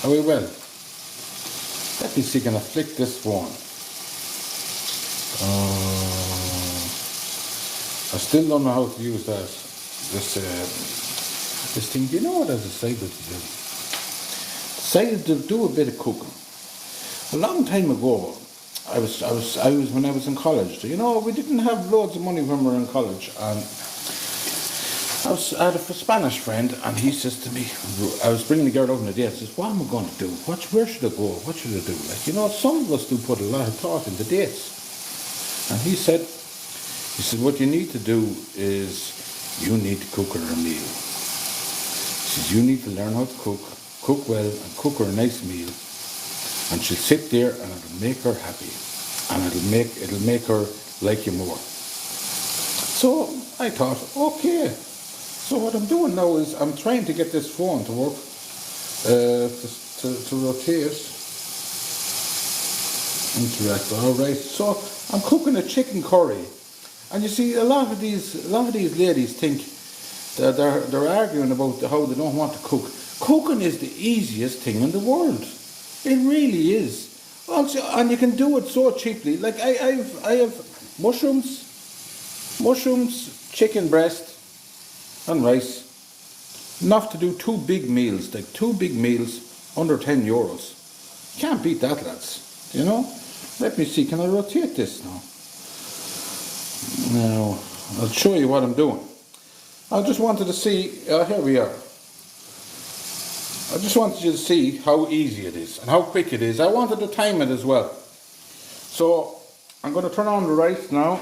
I will. Let me see, can I flick this phone? I still don't know how to use that. This thing. Do you know what I decided to do? Decided to do a bit of cooking. A long time ago, I was when I was in college. You know, we didn't have loads of money when we were in college, and I had a Spanish friend, and he says to me, I was bringing the girl over on a date. He says, "What am I going to do? Where should I go? What should I do?" Like, you know, some of us do put a lot of thought into dates. And he said, what you need to do is you need to cook her a meal. He says, you need to learn how to cook well, and cook her a nice meal. And she'll sit there, and it'll make her happy, and it'll make her like you more. So I thought, okay. So what I'm doing now is I'm trying to get this phone to work, to rotate, interact. All right. So I'm cooking a chicken curry, and you see, a lot of these ladies think that they're arguing about how they don't want to cook. Cooking is the easiest thing in the world. It really is. Also, and you can do it so cheaply. Like I have mushrooms, chicken breast, and rice. Enough to do 2 big meals, like 2 big meals under €10. Can't beat that, lads. You know? Let me see, can I rotate this now? Now, I'll show you what I'm doing. I just wanted to see, here we are. I just wanted you to see how easy it is and how quick it is. I wanted to time it as well. So, I'm going to turn on the rice now.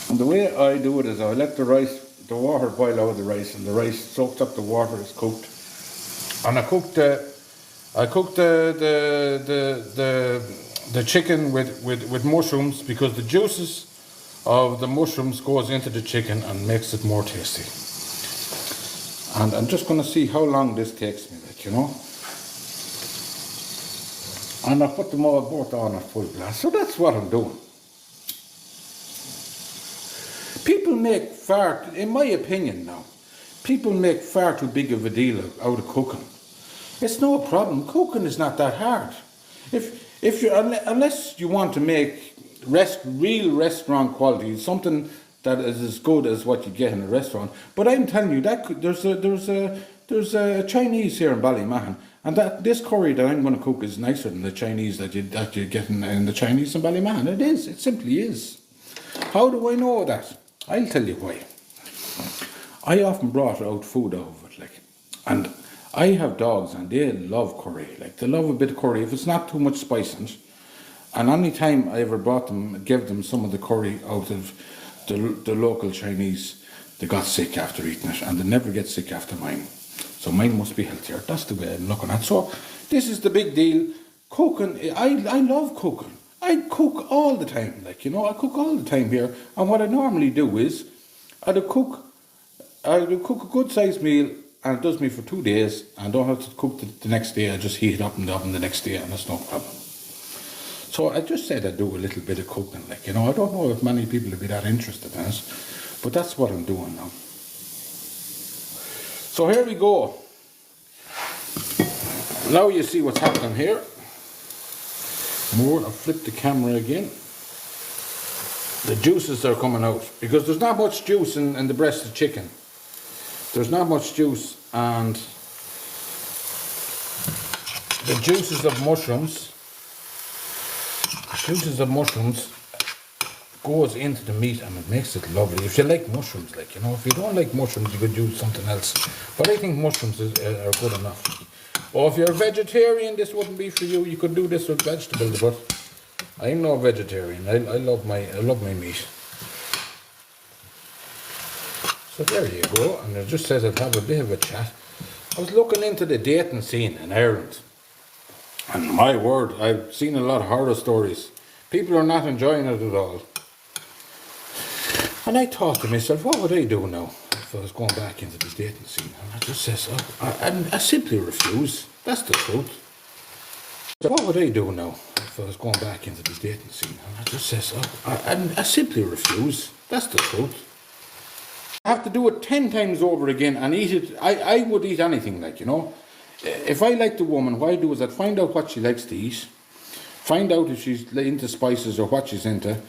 And the way I do it is I let the water boil out of the rice, and the rice soaks up the water, it's cooked. And I cooked the chicken with mushrooms, because the juices of the mushrooms goes into the chicken and makes it more tasty. And I'm just going to see how long this takes me, like, you know. And I put them all both on at full blast. So that's what I'm doing. People make in my opinion now, people make far too big of a deal out of cooking. It's no problem. Cooking is not that hard. Unless you want to make real restaurant quality, something that is as good as what you get in a restaurant. But I'm telling you that there's a Chinese here in Ballymahon, and this curry that I'm going to cook is nicer than the Chinese that you get in the Chinese in Ballymahon. It is. It simply is. How do I know that? I'll tell you why. I often brought out food out of it, like, and I have dogs and they love curry. Like, they love a bit of curry if it's not too much spice in it. And any time I ever brought them, gave them some of the curry out of the local Chinese, they got sick after eating it, and they never get sick after mine. So mine must be healthier. That's the way I'm looking at it. So this is the big deal. Cooking, I love cooking. I cook all the time, like, you know, I cook all the time here. And what I normally do is, I'll cook a good sized meal, and it does me for 2 days, and I don't have to cook the next day. I just heat it up in the oven the next day, and that's no problem. So I just said I do a little bit of cooking, like, you know. I don't know if many people would be that interested in it, but that's what I'm doing now. So here we go. Now you see what's happening here. I'll flip the camera again. The juices are coming out, because there's not much juice in the breast of chicken. There's not much juice, and the juices of mushrooms goes into the meat, and it makes it lovely. If you like mushrooms, like, you know, if you don't like mushrooms, you could use something else. But I think mushrooms are good enough. Or if you're a vegetarian, this wouldn't be for you. You could do this with vegetables, but I'm no vegetarian. I love my meat. So there you go. And it just says I'll have a bit of a chat. I was looking into the dating scene in Ireland, and my word, I've seen a lot of horror stories. People are not enjoying it at all. And I thought to myself, what would I do now if I was going back into the dating scene? And I just says, I simply refuse. That's the truth. So what would I do now if I was going back into the dating scene? And I just says, I simply refuse. That's the truth. I have to do it 10 times over again and eat it. I would eat anything, like, you know. if I like the woman, what I do is I'd find out what she likes to eat, find out if she's into spices or what she's into,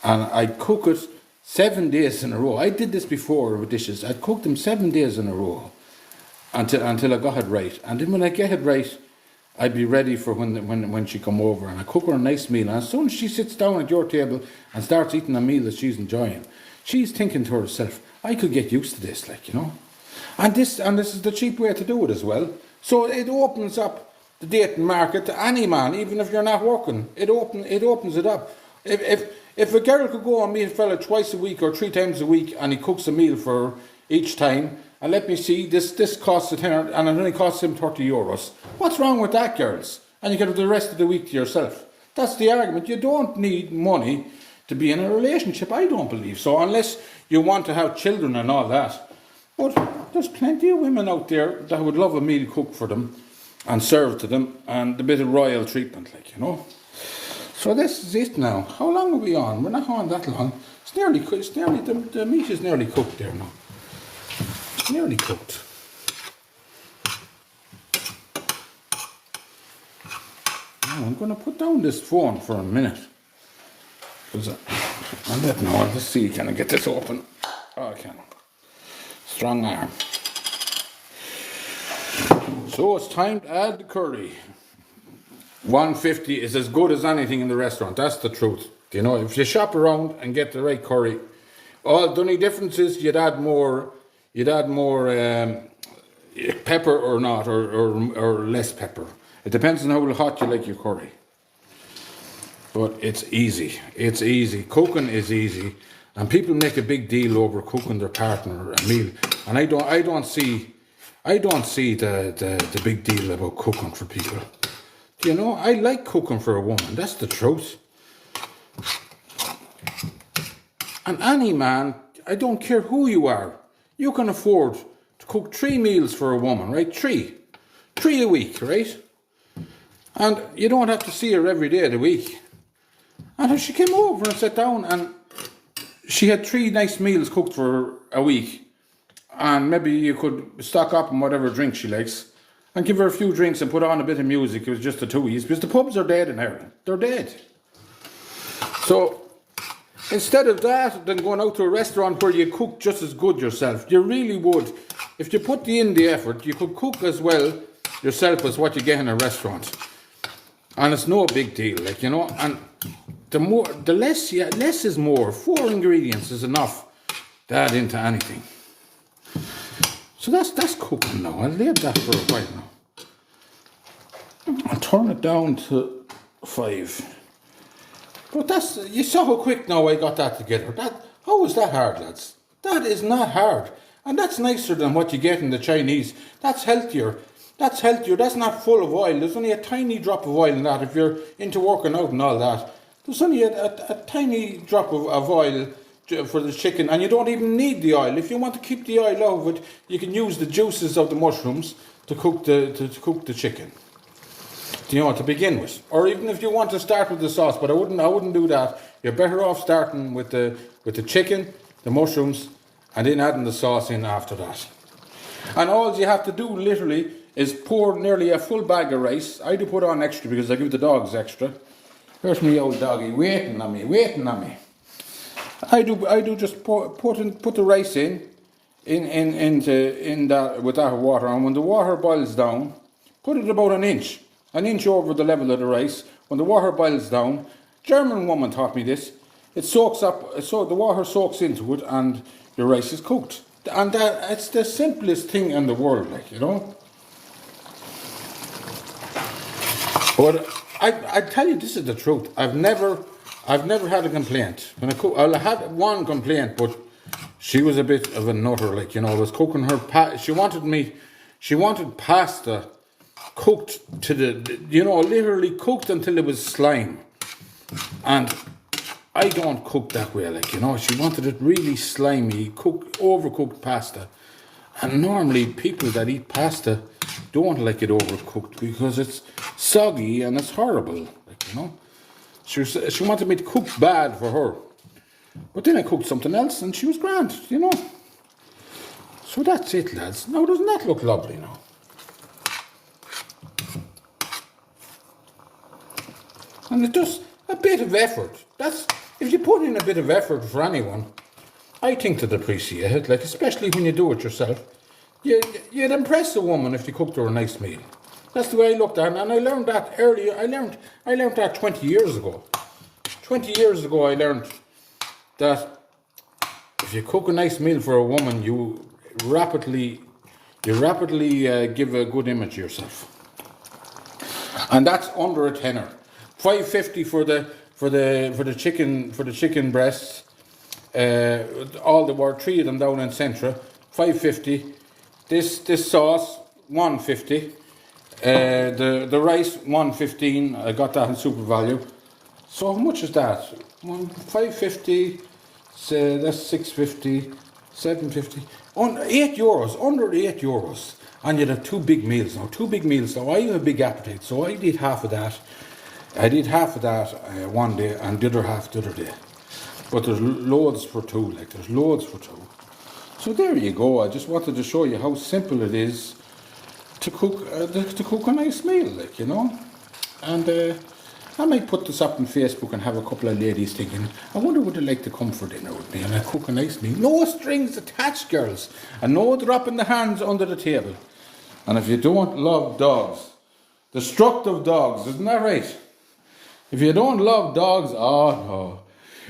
and I'd cook it 7 days in a row. I did this before with dishes. I'd cook them 7 days in a row until I got it right. And then when I get it right, I'd be ready for when she come over, and I cook her a nice meal. And as soon as she sits down at your table and starts eating a meal that she's enjoying, she's thinking to herself, I could get used to this, like, you know. And this is the cheap way to do it as well. So it opens up the dating market to any man, even if you're not working. It opens it up. If a girl could go and meet a fella twice a week or 3 times a week, and he cooks a meal for each time, and let me see, this costs a tenner, and it only costs him €30. What's wrong with that, girls? And you get the rest of the week to yourself. That's the argument. You don't need money to be in a relationship. I don't believe so, unless you want to have children and all that. But there's plenty of women out there that would love a meal cooked for them and served to them, and a bit of royal treatment, like, you know. So this is it now. How long are we on? We're not on that long. The meat is nearly cooked there now. It's nearly cooked. Now I'm going to put down this phone for a minute. Let's see, can I get this open? Oh, I can. Strong arm. So it's time to add the curry. 150 is as good as anything in the restaurant. That's the truth. You know, if you shop around and get the right curry, all the only difference is you'd add more pepper or not, or less pepper. It depends on how hot you like your curry. But it's easy. It's easy. Cooking is easy, and people make a big deal over cooking their partner a meal, and I don't see the big deal about cooking for people. You know, I like cooking for a woman. That's the truth. And any man, I don't care who you are, you can afford to cook 3 meals for a woman, right? 3 a week, right? And you don't have to see her every day of the week. And if she came over and sat down and she had 3 nice meals cooked for a week, and maybe you could stock up on whatever drink she likes, and give her a few drinks and put on a bit of music. It was just the 2 of you, because the pubs are dead in Ireland. They're dead. So instead of that, then going out to a restaurant where you cook just as good yourself, you really would. If you put in the effort, you could cook as well yourself as what you get in a restaurant. And it's no big deal, like, you know. And the less is more. 4 ingredients is enough to add into anything. So that's cooking now. I'll leave that for a while now. I'll turn it down to 5. But you saw how quick now I got that together. How was that hard, lads? That is not hard. And that's nicer than what you get in the Chinese. That's healthier. That's not full of oil. There's only a tiny drop of oil in that. If you're into working out and all that, there's only a tiny drop of oil for the chicken, and you don't even need the oil. If you want to keep the oil out of it, you can use the juices of the mushrooms to cook the chicken. You know, to begin with, or even if you want to start with the sauce, but I wouldn't do that. You're better off starting with the chicken, the mushrooms, and then adding the sauce in after that. And all you have to do literally is pour nearly a full bag of rice. I do put on extra because I give the dogs extra. There's my old doggy waiting on me. I do just put the rice in that with that water, and when the water boils down, put it about an inch over the level of the rice. When the water boils down, German woman taught me this. It soaks up, so the water soaks into it, and your rice is cooked. And it's the simplest thing in the world, like, you know. But I tell you, this is the truth. I've never had a complaint. When I cook, I had one complaint, but she was a bit of a nutter, like, you know. I was cooking her she wanted pasta cooked to literally cooked until it was slime. And I don't cook that way, like, you know. She wanted it really slimy, overcooked pasta. And normally people that eat pasta don't like it overcooked because it's soggy and it's horrible, like, you know. She wanted me to cook bad for her. But then I cooked something else and she was grand, you know. So that's it, lads. Now, doesn't that look lovely now? And it does a bit of effort. That's, if you put in a bit of effort for anyone, I think they'd appreciate it, like, especially when you do it yourself. You'd impress a woman if you cooked her a nice meal. That's the way I looked at it, and I learned that earlier. I learned that 20 years ago. 20 years ago I learned that if you cook a nice meal for a woman, you rapidly give a good image of yourself. And that's under a tenner. $5.50 for the chicken breasts. All there were 3 of them down in Centra. $5.50. This sauce $1.50. The rice $1.15. I got that in Super Value. So how much is that? $5.50. So that's $6.50. $7.50. On €8. Under €8. And you'd have 2 big meals now. 2 big meals now. I have a big appetite, so I did half of that. One day and the other half the other day. But there's loads for 2, like, there's loads for 2. So there you go. I just wanted to show you how simple it is to cook a nice meal, like, you know. And I might put this up on Facebook and have a couple of ladies thinking, I wonder would they like to come for dinner with me and I cook a nice meal. No strings attached, girls, and no dropping the hands under the table. And if you don't love dogs, destructive dogs, isn't that right? If you don't love dogs, oh no.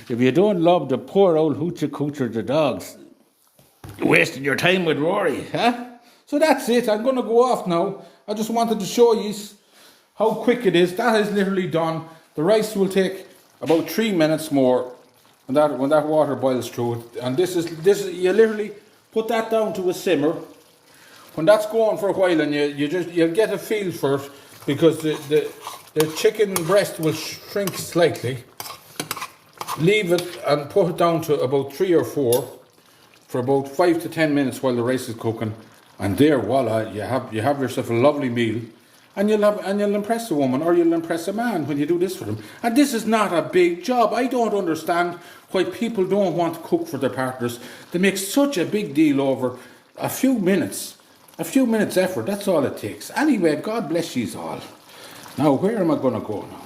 If you don't love the poor old hoochie coocher, the dogs, you're wasting your time with Rory, huh? So that's it. I'm going to go off now. I just wanted to show you how quick it is. That is literally done. The rice will take about 3 minutes more when that water boils through it. And this is you literally put that down to a simmer. When that's going for a while, and you'll get a feel for it, because the chicken breast will shrink slightly. Leave it and put it down to about 3 or 4 for about 5 to 10 minutes while the rice is cooking, and there, voila, you have yourself a lovely meal, and you'll impress a woman, or you'll impress a man when you do this for them. And this is not a big job. I don't understand why people don't want to cook for their partners. They make such a big deal over a few minutes effort. That's all it takes. Anyway, God bless you all. Now, where am I going to go now?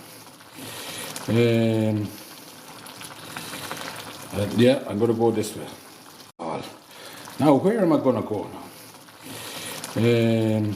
Yeah, I'm going to go this way. Now, where am I going to go now?